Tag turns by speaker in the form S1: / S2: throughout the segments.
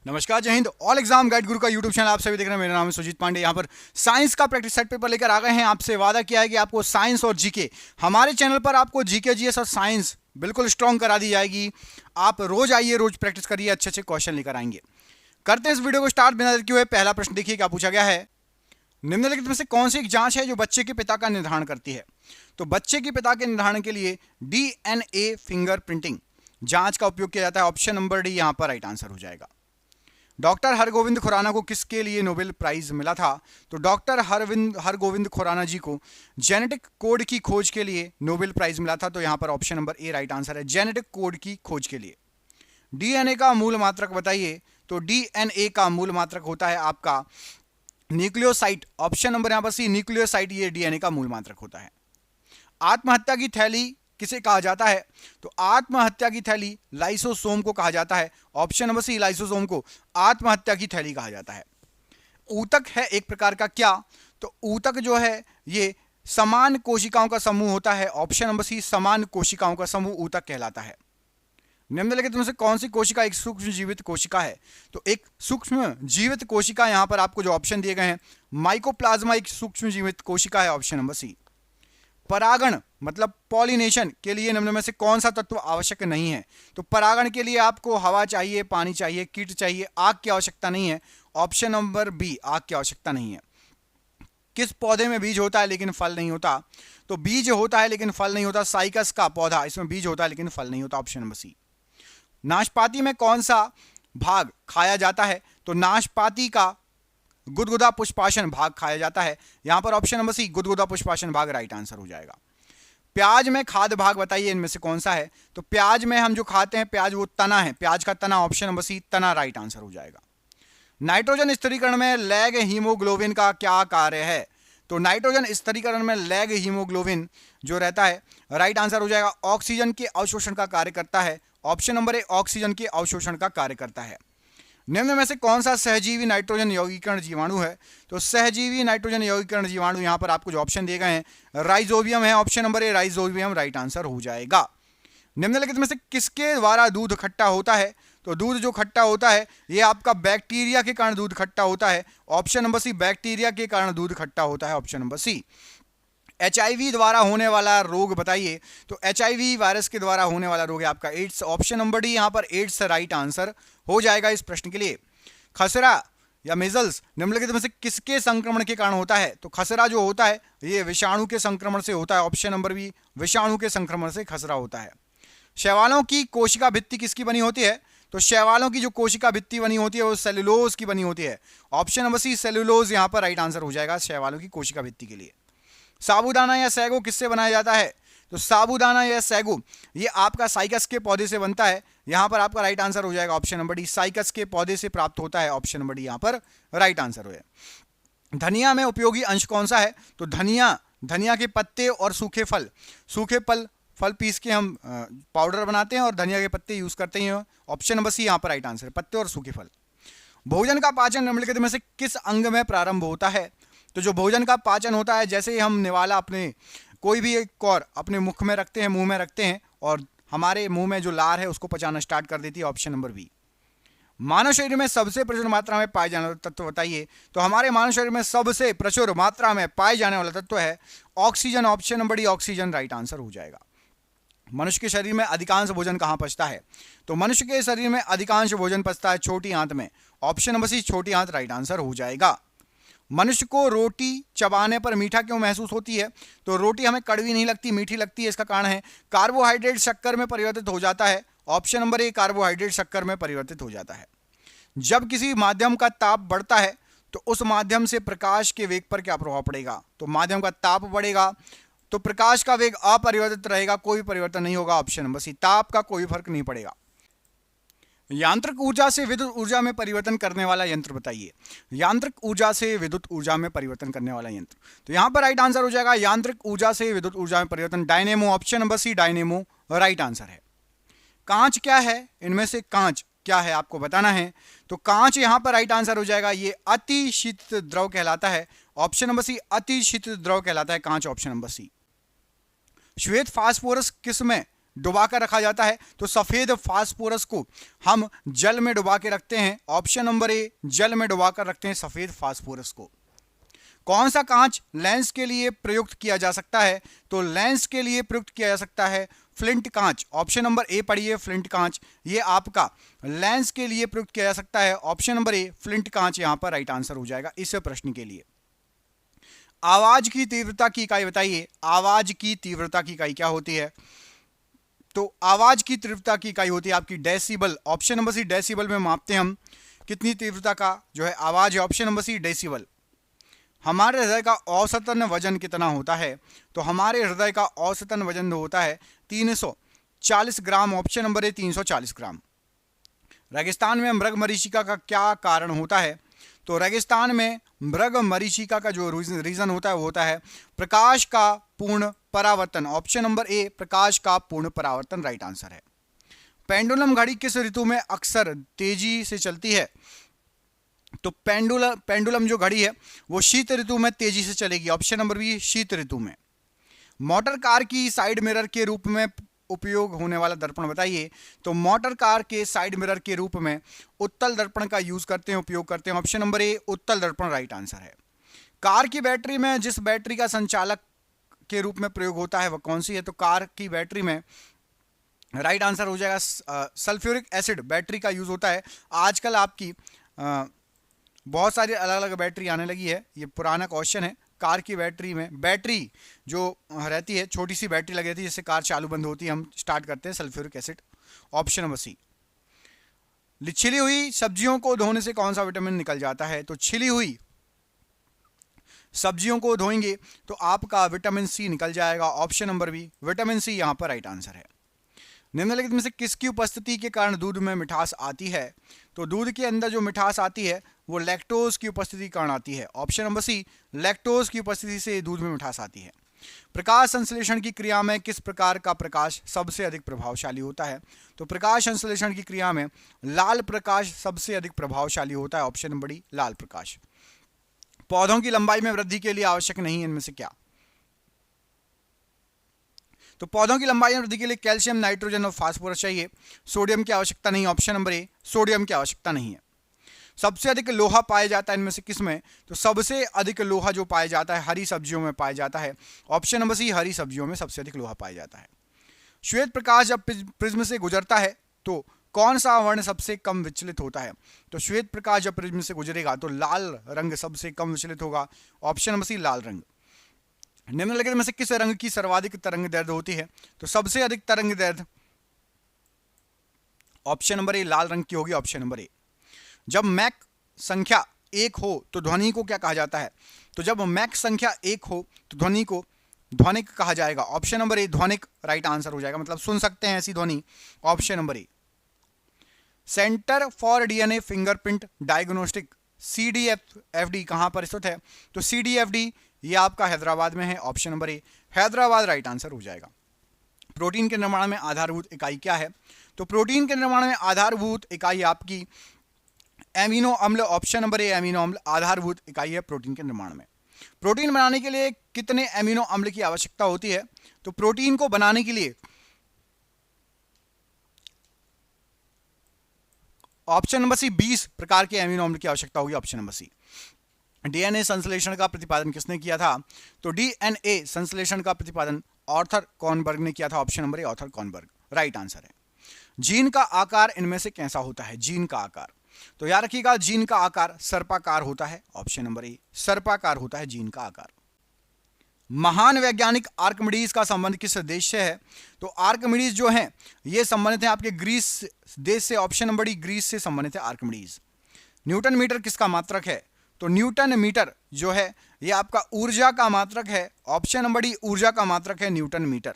S1: नमस्कार, जय Hind. All exam guide गुरु का यूट्यूब चैनल आप सभी देख रहे हैं। मेरा नाम है सुजीत पांडे। यहाँ पर साइंस का प्रैक्टिस सेट पेपर लेकर आ गए हैं। आपसे वादा किया है कि आपको साइंस और जीके, हमारे चैनल पर आपको जीके जीएस और साइंस बिल्कुल स्ट्रॉन्ग करा दी जाएगी। आप रोज आइए, रोज प्रैक्टिस करिए, अच्छे अच्छे क्वेश्चन लेकर आएंगे। करते हैं इस वीडियो को स्टार्ट बिना देर किए हुए। पहला प्रश्न देखिए क्या पूछा गया है। निम्नलिखित में से कौन सी एक जांच है जो बच्चे के पिता का निर्धारण करती है? तो बच्चे के पिता के निर्धारण के लिए डीएनए फिंगर प्रिंटिंग जांच का उपयोग किया जाता है। ऑप्शन नंबर डी यहां पर राइट आंसर हो जाएगा। डॉक्टर हरगोविंद खुराना को किसके लिए नोबेल प्राइज मिला था? तो डॉक्टर हरगोविंद खुराना जी को जेनेटिक कोड की खोज के लिए नोबेल प्राइज मिला था। तो यहां पर ऑप्शन नंबर ए राइट आंसर है, जेनेटिक कोड की खोज के लिए। डीएनए का मूल मात्रक बताइए। तो डीएनए का मूल मात्रक होता है आपका न्यूक्लियोसाइड। ऑप्शन नंबर यहां पर सी, न्यूक्लियोसाइड, ये डीएनए का मूल मात्रक होता है। आत्महत्या की थैली किसे कहा जाता है? तो आत्महत्या की थैली लाइसोसोम को कहा जाता है। ऑप्शन नंबर सी, लाइसोसोम को आत्महत्या की थैली कहा जाता है। ऊतक है एक प्रकार का क्या? तो ऊतक जो है ये समान कोशिकाओं का समूह होता है। ऑप्शन नंबर सी, समान कोशिकाओं का समूह ऊतक कहलाता है। निम्नलिखित में से कौन सी कोशिका एक सूक्ष्म जीवित कोशिका है? तो एक सूक्ष्म जीवित कोशिका, यहां पर आपको जो ऑप्शन दिए गए हैं, माइकोप्लाज्मा एक सूक्ष्म जीवित कोशिका है। Option number C. परागण मतलब पॉलिनेशन के लिए निम्न में से कौन सा तत्व आवश्यक नहीं है? तो परागण के लिए आपको हवा चाहिए, पानी चाहिए, कीट चाहिए, आग की आवश्यकता नहीं है। ऑप्शन नंबर बी, आग की आवश्यकता नहीं है। किस पौधे में बीज होता है लेकिन फल नहीं होता? तो बीज होता है लेकिन फल नहीं होता। साइकस का पौधा, इसमें बीज होता है लेकिन फल नहीं होता। Option number C. नाशपाती में कौन सा भाग खाया जाता है? तो नाशपाती का गुदगुदा पुष्पाशन भाग खाया जाता है। यहां पर ऑप्शन नंबर सी, गुदगुदा पुष्पाशन भाग राइट आंसर हो जाएगा। प्याज में खाद्य भाग बताइए, इनमें से कौन सा है? तो प्याज में हम जो खाते हैं प्याज, वो तना है, प्याज का तना। ऑप्शन नंबर सी, तना राइट आंसर हो जाएगा। नाइट्रोजन स्थिरीकरण में लैग हीमोग्लोबिन का क्या कार्य है? तो नाइट्रोजन स्थिरीकरण में लैग हीमोग्लोबिन जो रहता है राइट आंसर हो जाएगा, ऑक्सीजन के अवशोषण का कार्य करता है। ऑप्शन नंबर ए, ऑक्सीजन के अवशोषण का कार्य करता है। निम्न में से कौन सा सहजीवी नाइट्रोजन यौगिकरण जीवाणु है? तो सहजीवी नाइट्रोजन यौगिकरण जीवाणु, यहां पर आपको जो ऑप्शन दिए गए हैं, राइजोबियम है। ऑप्शन नंबर ए, राइजोबियम राइट आंसर हो जाएगा। निम्नलिखित में से किसके द्वारा दूध खट्टा होता है? तो दूध जो खट्टा होता है ये आपका बैक्टीरिया के कारण दूध खट्टा होता है। ऑप्शन नंबर सी, बैक्टीरिया के कारण दूध खट्टा होता है। ऑप्शन नंबर सी। एचआईवी द्वारा होने वाला रोग बताइए। तो एचआईवी वायरस के द्वारा होने वाला रोग है आपका एड्स। ऑप्शन नंबर डी यहां पर एड्स राइट आंसर हो जाएगा इस प्रश्न के लिए। खसरा या मेजल्स निम्नलिखित में से किसके संक्रमण के कारण होता है? तो खसरा जो होता है ये विषाणु के संक्रमण से होता है। ऑप्शन नंबर बी, विषाणु के संक्रमण से खसरा होता है। शैवालों की कोशिका भित्ति किसकी बनी होती है? तो शैवालों की जो कोशिका भित्ति बनी होती है वो सेलुलोज की बनी होती है। ऑप्शन नंबर सी, सेलुलोज यहां पर राइट आंसर हो जाएगा शैवालों की कोशिका भित्ति के लिए। साबूदाना या सैगो किससे बनाया जाता है? तो साबूदाना या सैगो ये आपका साइकस के पौधे से बनता है। यहां पर आपका राइट आंसर हो जाएगा ऑप्शन नंबर डी, साइकस के पौधे से प्राप्त होता है। ऑप्शन नंबर डी यहां पर राइट आंसर हो जाएगा। धनिया में उपयोगी अंश कौन सा है? तो धनिया के पत्ते और सूखे फल पीस के हम पाउडर बनाते हैं और धनिया के पत्ते यूज करते हैं। ऑप्शन नंबर सी यहां पर राइट आंसर है, पत्ते और सूखे फल। भोजन का पाचन निम्नलिखित में से किस अंग में प्रारंभ होता है? तो जो भोजन का पाचन होता है, जैसे ही हम निवाला अपने कोई भी एक कौर अपने मुख में रखते हैं, मुंह में रखते हैं, और हमारे मुंह में जो लार है उसको पचाना स्टार्ट कर देती है। Option number B. मानव शरीर में सबसे प्रचुर मात्रा में पाए जाने वाला तत्व बताइए। तो हमारे मानव शरीर में सबसे प्रचुर मात्रा में पाए जाने वाला तत्व है oxygen. Option number D, oxygen right answer हो जाएगा। मनुष्य के शरीर में अधिकांश भोजन कहां पचता है? तो मनुष्य के शरीर में अधिकांश भोजन पचता है छोटी आंत में। ऑप्शन नंबर सी, छोटी आंत राइट आंसर हो जाएगा। मनुष्य को रोटी चबाने पर मीठा क्यों महसूस होती है? तो रोटी हमें कड़वी नहीं लगती, मीठी लगती है। इसका कारण है कार्बोहाइड्रेट शक्कर में परिवर्तित हो जाता है। ऑप्शन नंबर ए, कार्बोहाइड्रेट शक्कर में परिवर्तित हो जाता है। जब किसी माध्यम का ताप बढ़ता है तो उस माध्यम से प्रकाश के वेग पर क्या प्रभाव पड़ेगा? तो माध्यम का ताप बढ़ेगा तो प्रकाश का वेग अपरिवर्तित रहेगा, कोई परिवर्तन नहीं होगा। ऑप्शन नंबर सी, ताप का कोई फर्क नहीं पड़ेगा। यांत्रिक ऊर्जा से विद्युत ऊर्जा में परिवर्तन करने वाला यंत्र बताइए। यांत्रिक ऊर्जा से विद्युत ऊर्जा में परिवर्तन करने वाला यंत्र, तो यहां पर राइट आंसर हो जाएगा यांत्रिक ऊर्जा से विद्युत ऊर्जा में परिवर्तन, dynamo. Option number C, dynamo right answer है। कांच क्या है? इनमें से कांच क्या है आपको बताना है। तो कांच यहां पर राइट आंसर हो जाएगा, ये अति शीत द्रव कहलाता है। ऑप्शन नंबर सी, अति शीत द्रव कहलाता है कांच। Option number C. श्वेत फास्फोरस किस में डुबा कर रखा जाता है? तो सफेद फास्फोरस को हम जल में डुबा के रखते हैं। ऑप्शन नंबर ए, जल में डुबा कर रखते हैं सफेद फास्फोरस को। कौन सा कांच लेंस के लिए प्रयुक्त किया जा सकता है? तो लेंस के लिए प्रयुक्त किया जा सकता है फ्लिंट कांच। ऑप्शन नंबर ए पढ़िए, फ्लिंट कांच, ये आपका लेंस के लिए प्रयुक्त किया जा सकता है। ऑप्शन नंबर ए, फ्लिंट कांच यहां पर राइट आंसर हो जाएगा इस प्रश्न के लिए। आवाज की तीव्रता की इकाई बताइए। आवाज की तीव्रता की इकाई क्या होती है? तो आवाज की तीव्रता की इकाई होती है आपकी decibel. Option number C, decibel में मापते हैं हम कितनी तीव्रता का जो है आवाज है। Option number C, decibel. हमारे हृदय का औसतन वजन कितना होता है? तो हमारे हृदय का औसतन वजन होता है 340 ग्राम। ऑप्शन नंबर ए, 340 ग्राम। रेगिस्तान में मृगमरीचिका का क्या कारण होता है? तो रेगिस्तान में मृगमरीचिका का जो रीजन होता है वो होता है प्रकाश का पूर्ण परावर्तन। ऑप्शन नंबर ए, प्रकाश का पूर्ण परावर्तन राइट आंसर है। पेंडुलम घड़ी किस ऋतु में अक्सर तेजी से चलती है? तो पेंडुलम जो घड़ी है वो शीत ऋतु में तेजी से चलेगी। ऑप्शन नंबर बी, शीत ऋतु में। मोटर कार की साइड मिरर के रूप में उपयोग होने वाला दर्पण बताइए। तो मोटर कार के साइड मिरर के रूप में उत्तल दर्पण का यूज करते हैं, उपयोग करते हैं। ऑप्शन नंबर ए, उत्तल दर्पण राइट आंसर है। कार की बैटरी में जिस बैटरी का संचालक के रूप में प्रयोग होता है वह कौन सी है? तो कार की बैटरी में राइट आंसर हो जाएगा सल्फ्यूरिक एसिड बैटरी का यूज होता है। आजकल आपकी बहुत सारी अलग अलग बैटरी आने लगी है, ये पुराना क्वेश्चन है। कार की बैटरी में बैटरी जो रहती है, छोटी सी बैटरी लगी रहती है जिससे कार चालू बंद होती है, हम स्टार्ट करते हैं sulphuric acid. Option number C. छिली हुई सब्जियों को धोने से कौन सा विटामिन निकल जाता है? तो छिली हुई सब्जियों को धोएंगे तो आपका विटामिन सी निकल जाएगा। Option number B, vitamin C यहां पर राइट आंसर है। निम्नलिखित में से किसकी उपस्थिति के कारण दूध में मिठास आती है? तो दूध के अंदर जो मिठास आती है वो लैक्टोज की उपस्थिति के कारण आती है। ऑप्शन नंबर सी, लैक्टोज की उपस्थिति से दूध में मिठास आती है। प्रकाश संश्लेषण की क्रिया में किस प्रकार का प्रकाश सबसे अधिक प्रभावशाली होता है? तो प्रकाश संश्लेषण की क्रिया में लाल प्रकाश सबसे अधिक प्रभावशाली होता है। ऑप्शन नंबर डी, लाल प्रकाश। पौधों की लंबाई में वृद्धि के लिए आवश्यक नहीं है इनमें से क्या? तो पौधों की लंबाई में वृद्धि के लिए कैल्शियम, नाइट्रोजन और फास्फोरस चाहिए। सोडियम की आवश्यकता नहीं। ऑप्शन नंबर ए, सोडियम की आवश्यकता नहीं है। सबसे अधिक लोहा पाया जाता है इनमें से किसमें? तो सबसे अधिक लोहा जो पाया जाता है हरी सब्जियों में पाया जाता है। ऑप्शन नंबर सी, हरी सब्जियों में सबसे अधिक लोहा पाया जाता है। श्वेत प्रकाश जब प्रिज्म से गुजरता है तो कौन सा वर्ण सबसे कम विचलित होता है? तो श्वेत प्रकाश जब प्रिज्म से गुजरेगा तो लाल रंग सबसे कम विचलित होगा। ऑप्शन नंबर सी, लाल रंग। निम्नलिखित में से किस रंग की सर्वाधिक तरंग दैर्ध्य होती है? तो सबसे अधिक तरंग दैर्ध्य ऑप्शन नंबर ए, लाल रंग की होगी। ऑप्शन नंबर ए। जब मैक संख्या 1 हो तो ध्वनि को क्या कहा जाता है? तो जब मैक संख्या 1 हो तो ध्वनि को ध्वनिक कहा जाएगा। ऑप्शन नंबर ए, ध्वनिक राइट आंसर हो जाएगा, मतलब सुन सकते हैं ऐसी ध्वनि। Option number A. Centre for DNA fingerprint diagnostic CDFD कहां पर स्थित है? तो CDFD ये आपका हैदराबाद में है। ऑप्शन नंबर ए, हैदराबाद राइट आंसर हो जाएगा। प्रोटीन के निर्माण में आधारभूत इकाई क्या है? तो प्रोटीन के निर्माण में आधारभूत इकाई आपकी एमिनो अम्ल। ऑप्शन नंबर ए, एमिनो अम्ल आधारभूत इकाई है प्रोटीन के निर्माण में। प्रोटीन बनाने के लिए कितने एमिनो अम्ल की आवश्यकता होती है? तो प्रोटीन को बनाने के लिए ऑप्शन नंबर सी, 20 प्रकार के एमिनो अम्ल की आवश्यकता होगी। ऑप्शन नंबर सी। डीएनए संश्लेषण का प्रतिपादन किसने किया था? तो डीएनए संश्लेषण का प्रतिपादन आर्थर कॉनबर्ग ने किया था। Option number A, Arthur Kornberg right answer है। जीन का आकार इनमें से कैसा होता है? जीन का आकार, तो याद रखिएगा जीन का आकार सर्पाकार होता है। ऑप्शन नंबर ए, सर्पाकार होता है जीन का आकार। महान वैज्ञानिक आर्किमिडीज का संबंध किस देश से है? तो आर्किमिडीज जो हैं ये संबंधित है आपके ग्रीस देश से। ऑप्शन नंबर डी, ग्रीस से संबंधित है आर्किमिडीज। न्यूटन मीटर किसका मात्रक है? तो न्यूटन मीटर जो है ये आपका ऊर्जा का मात्रक है। ऑप्शन नंबर डी, ऊर्जा का मात्रक है न्यूटन मीटर।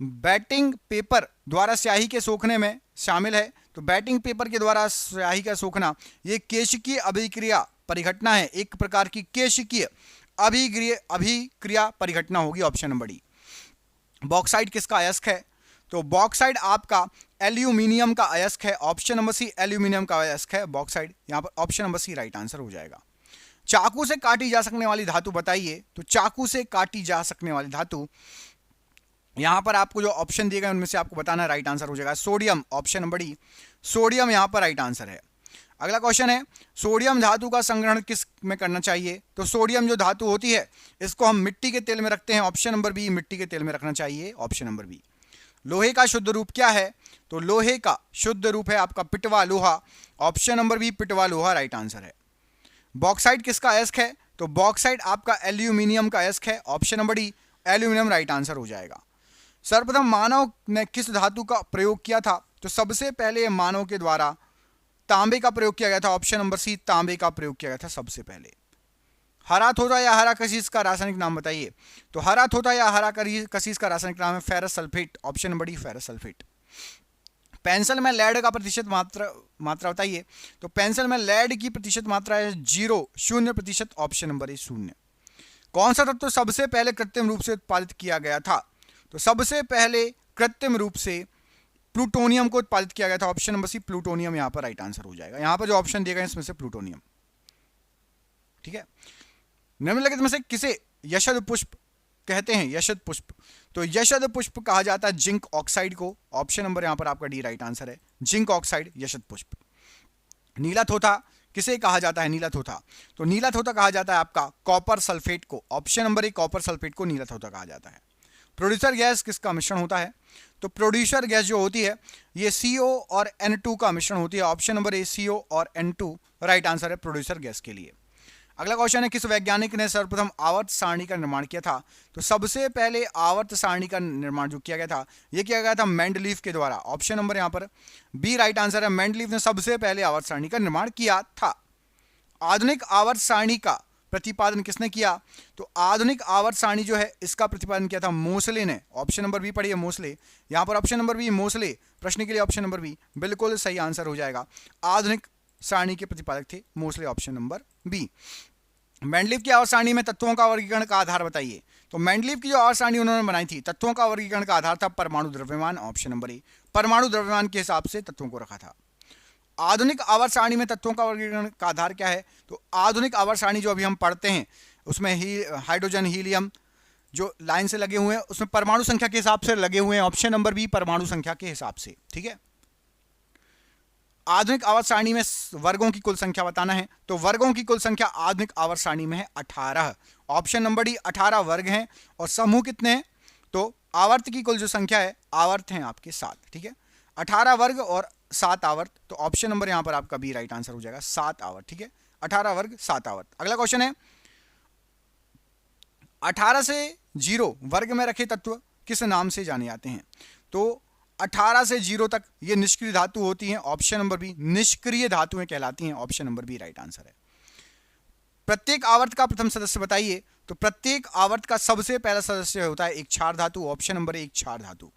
S1: बैटिंग पेपर द्वारा स्याही के सोखने में शामिल है। तो बैटिंग पेपर के द्वारा स्याही का सोखना ये केशिकीय अभिक्रिया परिघटना है, एक प्रकार की केशिकीय अभिक्रिया परिघटना होगी। Option number D. बॉक्साइट किसका अयस्क है? तो बॉक्साइट आपका एल्यूमिनियम का अयस्क है। ऑप्शन नंबर सी, एल्यूमिनियम का अयस्क है बॉक्साइट। यहां पर option number C right answer हो जाएगा। चाकू से काटी जा सकने वाली धातु बताइए। तो चाकू से काटी जा सकने वाली धातु यहां पर आपको जो ऑप्शन दिए गए उनमें से आपको बताना है राइट आंसर हो जाएगा sodium, option number D, sodium यहां पर राइट आंसर है। अगला क्वेश्चन है सोडियम धातु का संग्रहण किस में करना चाहिए? तो सोडियम जो धातु होती है इसको हम मिट्टी के तेल में रखते हैं, ऑप्शन नंबर बी, मिट्टी के तेल में रखना चाहिए, ऑप्शन नंबर बी। लोहे का शुद्ध रूप क्या है? तो लोहे का शुद्ध रूप है आपका पिटवा लोहा, ऑप्शन नंबर बी, पिटवा लोहा राइट आंसर है। बॉक्साइट किसका अयस्क है? तो बॉक्साइट आपका एल्यूमिनियम का अयस्क है, option number D, aluminium right answer हो जाएगा। सर्वप्रथम मानव ने किस धातु का प्रयोग किया था? तो सबसे पहले मानव के द्वारा तांबे का प्रयोग किया गया था, ऑप्शन नंबर सी, तांबे का प्रयोग किया गया था सबसे पहले। हरा थोथा या हरा कशीस का रासायनिक नाम बताइए? तो हरा थोथा या हरा कशीस का रासायनिक नाम है ferrous sulphate, option number D, ferrous sulphate. Pencil में लेड का प्रतिशत मात्रा बताइए? तो पेंसिल में लेड की प्रतिशत मात्रा है 0%, ऑप्शन नंबर ए 0। कौन सा तत्व सबसे पहले कृत्रिम रूप से उत्पादित किया गया था? तो सबसे पहले कृत्रिम रूप से प्लूटोनियम को उत्पादित किया गया था, ऑप्शन नंबर सी, प्लूटोनियम यहां पर राइट आंसर हो जाएगा। यहां पर जो ऑप्शन दिए गए इसमें से प्लूटोनियम, ठीक है। निम्नलिखित में से किसे यशद पुष्प कहते हैं? यशद पुष्प, तो यशद पुष्प कहा जाता है जिंक ऑक्साइड को, ऑप्शन नंबर यहां पर आपका डी राइट आंसर है, जिंक ऑक्साइड यशद पुष्प। नीला थोथा किसे कहा जाता है? नीला थोथा, तो नीला थोथा कहा जाता है आपका कॉपर सल्फेट को, ऑप्शन नंबर ए, कॉपर सल्फेट को नीला थोथा कहा जाता है। प्रोड्यूसर गैस किसका मिश्रण होता है? तो प्रोड्यूसर गैस जो होती है ये CO और N2 का मिश्रण होती है, ऑप्शन नंबर ए, CO और N2 राइट आंसर है प्रोड्यूसर गैस के लिए। अगला क्वेश्चन है किस वैज्ञानिक ने सर्वप्रथम आवर्त सारणी का निर्माण किया था? तो सबसे पहले आवर्त सारणी का निर्माण जो किया गया था यह किया गया था मेंडलीफ के द्वारा, ऑप्शन नंबर यहां पर बी राइट आंसर है, मेंडलीफ ने सबसे पहले आवर्त सारणी का निर्माण किया था। आधुनिक आवर्त सारणी का प्रतिपादन किसने किया? तो आधुनिक आवर्त सारणी जो है इसका प्रतिपादन किया था मोसले ने, ऑप्शन नंबर बी पढ़िए मोसले, यहां पर ऑप्शन नंबर बी मोसले, प्रश्न के लिए ऑप्शन नंबर बी बिल्कुल सही आंसर हो जाएगा। आधुनिक सारणी के प्रतिपादक थे Mosle, option number B. Mendeleev की आवर्त सारणी में तत्वों का वर्गीकरण का आधार बताइए? तो मेंडलीफ की जो आवर्त सारणी उन्होंने बनाई थी तत्वों का वर्गीकरण का आधार था परमाणु द्रव्यमान, ऑप्शन नंबर ए, परमाणु द्रव्यमान के हिसाब से तत्वों को रखा था। आधुनिक आवर्त सारणी में तत्वों का वर्गीकरण का आधार क्या है? तो आधुनिक आवर्त सारणी जो अभी हम पढ़ते हैं उसमें हाइड्रोजन हीलियम जो लाइन से लगे हुए हैं उसमें परमाणु संख्या के हिसाब से लगे हुए हैं, ऑप्शन नंबर बी, परमाणु संख्या के हिसाब से, ठीक है। आधुनिक आवर्त सारणी में वर्गों की कुल संख्या बताना है, तो वर्गों की कुल संख्या आधुनिक आवर्त सारणी में है 18, ऑप्शन नंबर डी, 18 वर्ग हैं। और समूह कितने हैं? तो आवर्त की कुल जो संख्या है, आवर्त हैं आपके 7, ठीक है, 18 वर्ग और 7 आवर्त, तो ऑप्शन नंबर यहां पर आपका बी राइट आंसर हो जाएगा, 7 आवर्त, ठीक है, 18 वर्ग 7 आवर्त। अगला क्वेश्चन है 18 से 0 वर्ग में रखे तत्व किस नाम से जाने जाते हैं? तो 18 से 0 तक ये निष्क्रिय धातु होती हैं, ऑप्शन नंबर बी, निष्क्रिय धातुएं कहलाती हैं, option number B right answer है। प्रत्येक आवर्त का प्रथम सदस्य बताइए? तो प्रत्येक आवर्त का सबसे पहला सदस्य होता है एक क्षार धातु, ऑप्शन नंबर एक क्षार धातु।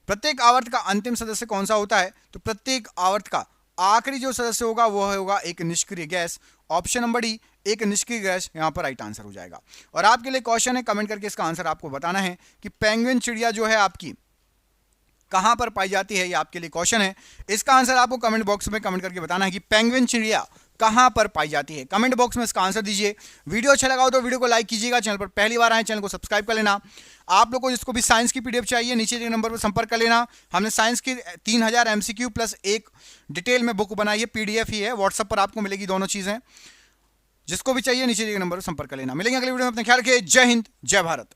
S1: प्रत्येक आवर्त का अंतिम सदस्य कौन सा होता है? तो प्रत्येक आवर्त का आखिरी जो सदस्य होगा वो होगा एक निष्क्रिय गैस, ऑप्शन नंबर डी, एक निष्क्रिय गैस यहां पर राइट आंसर हो जाएगा। और आपके लिए क्वेश्चन है, कमेंट करके इसका आंसर आपको बताना है कि पेंगुइन चिड़िया जो है आपकी कहां पर पाई जाती है, ये आपके लिए क्वेश्चन है। इसका आंसर आपको कमेंट बॉक्स में कमेंट करके बताना है कि पेंगुइन चिड़िया कहां पर पाई जाती है। कमेंट बॉक्स में इसका आंसर दीजिए। वीडियो अच्छा लगा हो तो वीडियो को लाइक कीजिएगा, चैनल पर पहली बार आए चैनल को सब्सक्राइब कर लेना। आप लोग को जिसको भी साइंस की पीडीएफ चाहिए नीचे के नंबर पर संपर्क कर लेना। हमने साइंस की 3000 MCQ प्लस एक डिटेल में बुक बनाई है, PDF ही है, व्हाट्सएप पर आपको मिलेगी दोनों चीजें। जिसको भी चाहिए नीचे के नंबर पर संपर्क कर लेना। मिलेंगे अगले वीडियो में, अपने ख्याल रखिए। जय हिंद, जय भारत।